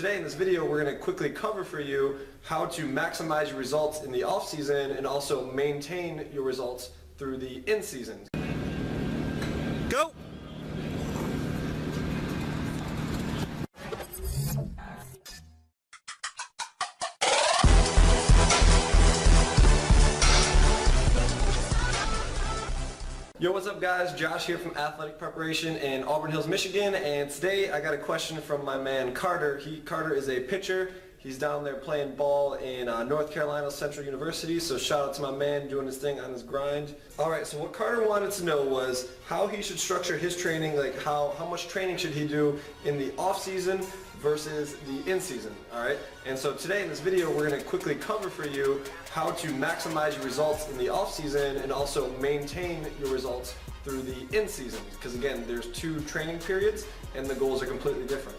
today in this video we're going to quickly cover for you how to maximize your results in the off season and also maintain your results through the in season. Go! Yo, what's up guys? Josh here from Athletic Preparation in Auburn Hills, Michigan, and today I got a question from my man Carter. Carter is a pitcher. He's down there playing ball in North Carolina Central University, so shout out to my man doing his thing on his grind. Alright, so what Carter wanted to know was how he should structure his training, like how much training should he do in the off season versus the in season, alright? And so today in this video we're going to quickly cover for you how to maximize your results in the off season and also maintain your results through the in season, because again there's two training periods and the goals are completely different.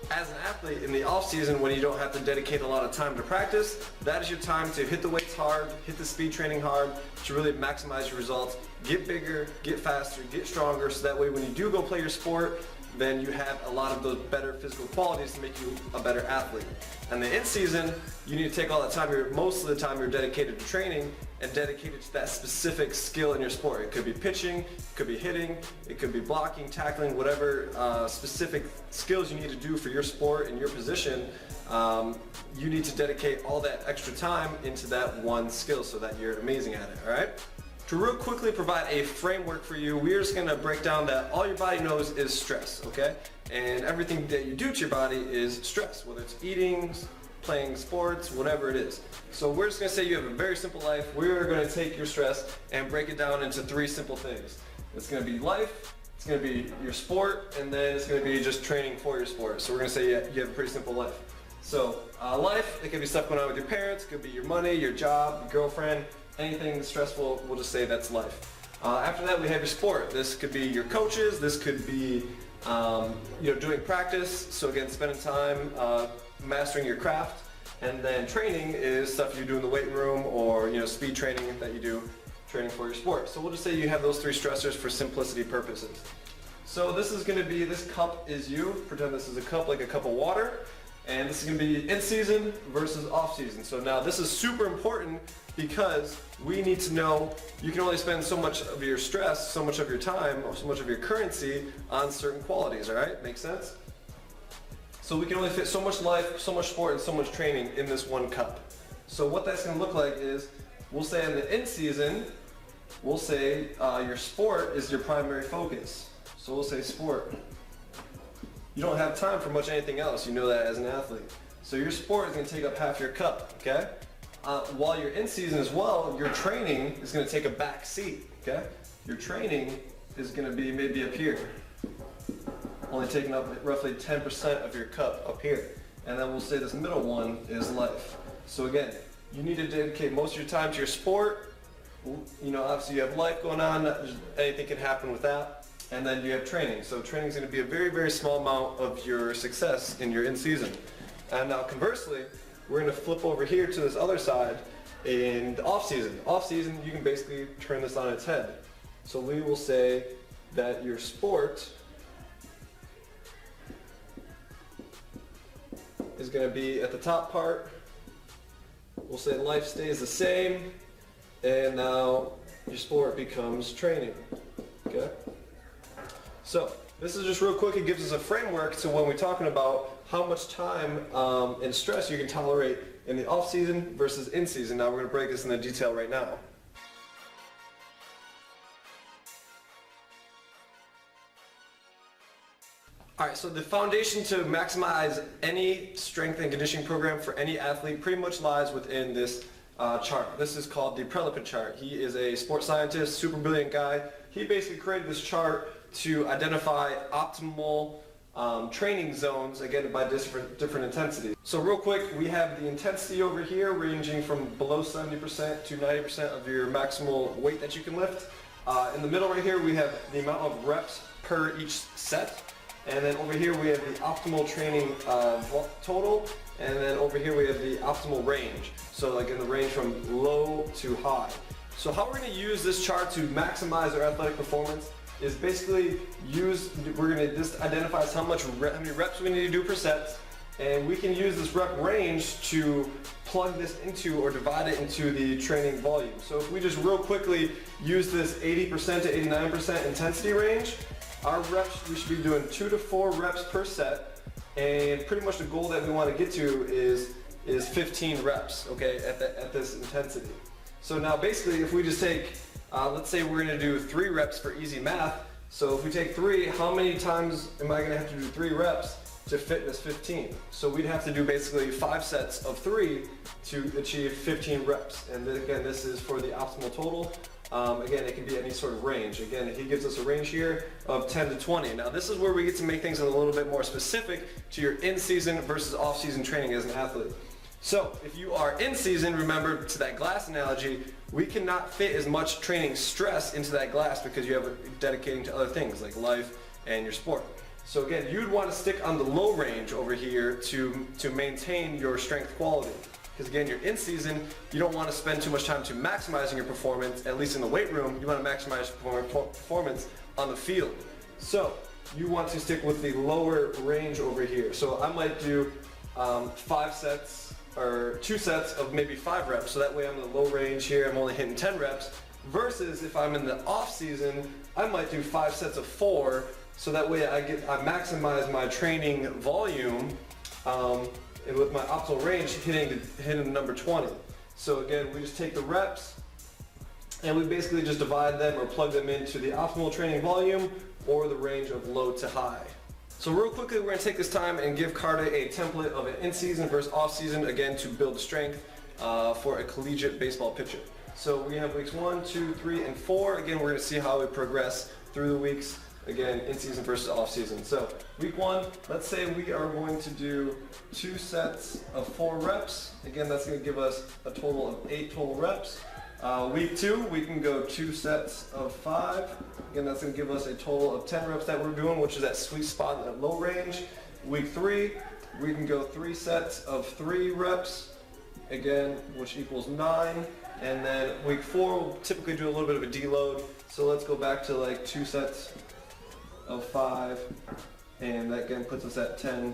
As an athlete in the off season, when you don't have to dedicate a lot of time to practice, that is your time to hit the weights hard, hit the speed training hard, to really maximize your results, get bigger, get faster, get stronger, so that way when you do go play your sport, then you have a lot of those better physical qualities to make you a better athlete. And the in season, you need to take all that time, most of the time you're dedicated to training and dedicated to that specific skill in your sport. It could be pitching, it could be hitting, it could be blocking, tackling, whatever specific skills you need to do for your sport and your position. You need to dedicate all that extra time into that one skill so that you're amazing at it, all right? To real quickly provide a framework for you, we're just going to break down that all your body knows is stress, okay? And everything that you do to your body is stress, whether it's eating, playing sports, whatever it is. So we're just going to say you have a very simple life. We're going to take your stress and break it down into three simple things. It's going to be life, it's going to be your sport, and then it's going to be just training for your sport. So we're going to say you have a pretty simple life. So life, it could be stuff going on with your parents, it could be your money, your job, your girlfriend, anything stressful, we'll just say that's life. After that, we have your sport. This could be your coaches. This could be doing practice. So again, spending time mastering your craft. And then training is stuff you do in the weight room or speed training that you do, training for your sport. So we'll just say you have those three stressors for simplicity purposes. So this is going to be, this cup is you. Pretend this is a cup, like a cup of water. And this is going to be in season versus off season. So now this is super important because we need to know you can only spend so much of your stress, so much of your time, or so much of your currency on certain qualities, all right? Make sense? So we can only fit so much life, so much sport, and so much training in this one cup. So what that's going to look like is, we'll say in the in season, we'll say your sport is your primary focus. So we'll say sport. You don't have time for much anything else, you know that as an athlete. So your sport is going to take up half your cup, okay? While you're in season as well, your training is going to take a back seat, okay? Your training is going to be maybe up here, only taking up roughly 10% of your cup up here. And then we'll say this middle one is life. So again, you need to dedicate most of your time to your sport. Obviously you have life going on, anything can happen with that. And then you have training. So training is going to be a very, very small amount of your success in your in season. And now conversely, we're going to flip over here to this other side in the off season. Off season, you can basically turn this on its head. So we will say that your sport is going to be at the top part. We'll say life stays the same, and now your sport becomes training. Okay? So this is just real quick, it gives us a framework to when we're talking about how much time and stress you can tolerate in the off season versus in season. Now we're going to break this into detail right now. Alright, so the foundation to maximize any strength and conditioning program for any athlete pretty much lies within this chart. This is called the Pelican Chart. He is a sports scientist, super brilliant guy. He basically created this chart to identify optimal training zones, again by different intensities. So real quick, we have the intensity over here ranging from below 70% to 90% of your maximal weight that you can lift. In the middle right here we have the amount of reps per each set. And then over here we have the optimal training total, and then over here we have the optimal range. So like in the range from low to high. So how we're going to use this chart to maximize our athletic performance is basically we're going to just identify how many reps we need to do per set, And we can use this rep range to plug this into or divide it into the training volume. So if we just real quickly use this 80% to 89% intensity range, our reps, we should be doing 2 to 4 reps per set, and pretty much the goal that we want to get to is 15 reps, okay, at this intensity. So now basically if we just take, let's say we're going to do 3 reps for easy math. So if we take 3, how many times am I going to have to do 3 reps to fit this 15? So we'd have to do basically 5 sets of 3 to achieve 15 reps. And then again, this is for the optimal total. Again, it can be any sort of range. Again, he gives us a range here of 10 to 20. Now this is where we get to make things a little bit more specific to your in-season versus off-season training as an athlete. So if you are in season, remember to that glass analogy, we cannot fit as much training stress into that glass because you have dedicating to other things like life and your sport. So again, you'd want to stick on the low range over here to maintain your strength quality. Because again, you're in season, you don't want to spend too much time to maximizing your performance, at least in the weight room. You want to maximize performance on the field. So you want to stick with the lower range over here. So I might do 5 sets or 2 sets of maybe 5 reps. So that way I'm in the low range here, I'm only hitting 10 reps. Versus if I'm in the off season, I might do 5 sets of 4. So that way I maximize my training volume and with my optimal range hitting number 20. So again, we just take the reps and we basically just divide them or plug them into the optimal training volume or the range of low to high. So real quickly, we're going to take this time and give Carter a template of an in-season versus off-season, again, to build strength for a collegiate baseball pitcher. So we have weeks 1, 2, 3, and 4. Again, we're going to see how we progress through the weeks, again, in-season versus off-season. So week 1, let's say we are going to do 2 sets of 4 reps. Again, that's going to give us a total of 8 total reps. Week 2, we can go 2 sets of 5. Again, that's going to give us a total of 10 reps that we're doing, which is that sweet spot in that low range. Week 3, we can go 3 sets of 3 reps, again, which equals 9. And then week 4, we'll typically do a little bit of a deload. So let's go back to like 2 sets of 5, and that again puts us at 10.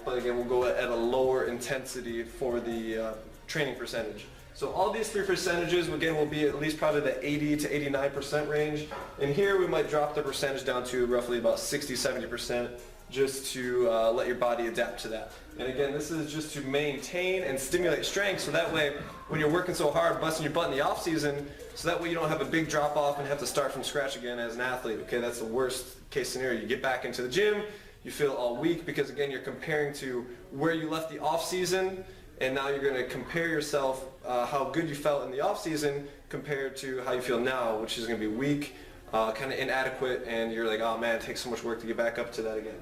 But again, we'll go at a lower intensity for the training percentage. So all these 3 percentages, again, will be at least probably the 80 to 89% range. And here we might drop the percentage down to roughly about 60, 70% just to let your body adapt to that. And again, this is just to maintain and stimulate strength, so that way when you're working so hard, busting your butt in the off season, so that way you don't have a big drop off and have to start from scratch again as an athlete. Okay, that's the worst case scenario. You get back into the gym, you feel all weak because again, you're comparing to where you left the off season, and now you're going to compare yourself how good you felt in the off season compared to how you feel now, which is going to be weak, kind of inadequate, and you're like, oh man, it takes so much work to get back up to that again.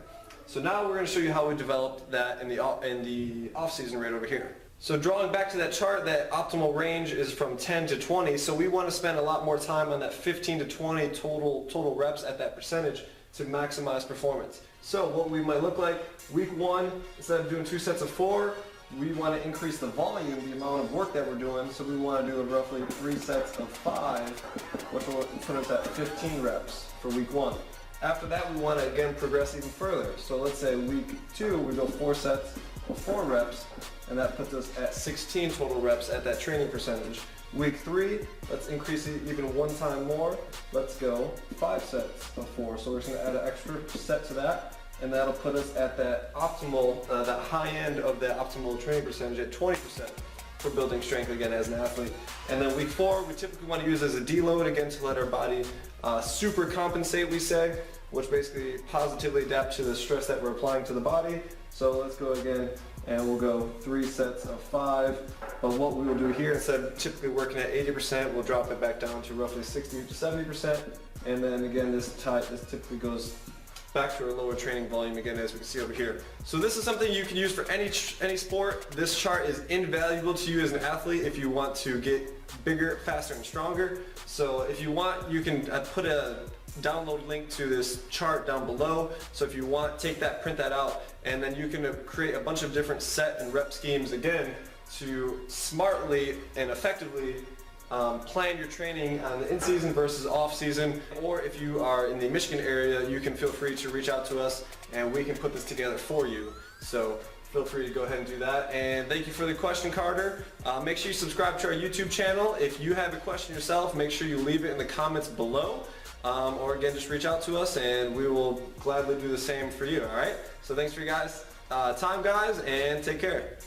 So now we're going to show you how we developed that in the off-season right over here. So drawing back to that chart, that optimal range is from 10 to 20. So we want to spend a lot more time on that 15 to 20 total reps at that percentage to maximize performance. So what we might look like, week 1, instead of doing 2 sets of 4, we want to increase the volume, the amount of work that we're doing. So we want to do roughly 3 sets of 5, which will put us at 15 reps for week 1. After that, we want to again progress even further. So let's say week 2, we go 4 sets of 4 reps, and that puts us at 16 total reps at that training percentage. Week 3, let's increase it even 1 time more. Let's go 5 sets of 4. So we're just going to add an extra set to that, and that'll put us at that optimal, that high end of that optimal training percentage at 20% for building strength again as an athlete. And then week 4, we typically want to use as a deload again to let our body super compensate, we say, which basically positively adapt to the stress that we're applying to the body. So let's go again, and we'll go 3 sets of 5. But what we will do here, instead of typically working at 80%, we'll drop it back down to roughly 60 to 70%. And then again, this typically goes back to our lower training volume again, as we can see over here. So this is something you can use for any sport. This chart is invaluable to you as an athlete if you want to get bigger, faster, and stronger. So if you want, you can put a download link to this chart down below. So if you want, take that, print that out, and then you can create a bunch of different set and rep schemes again to smartly and effectively plan your training on the in-season versus off-season, or if you are in the Michigan area, you can feel free to reach out to us and we can put this together for you. So feel free to go ahead and do that. And thank you for the question, Carter. Make sure you subscribe to our YouTube channel. If you have a question yourself, make sure you leave it in the comments below. Or again, just reach out to us and we will gladly do the same for you, all right? So thanks for you guys' time, guys, and take care.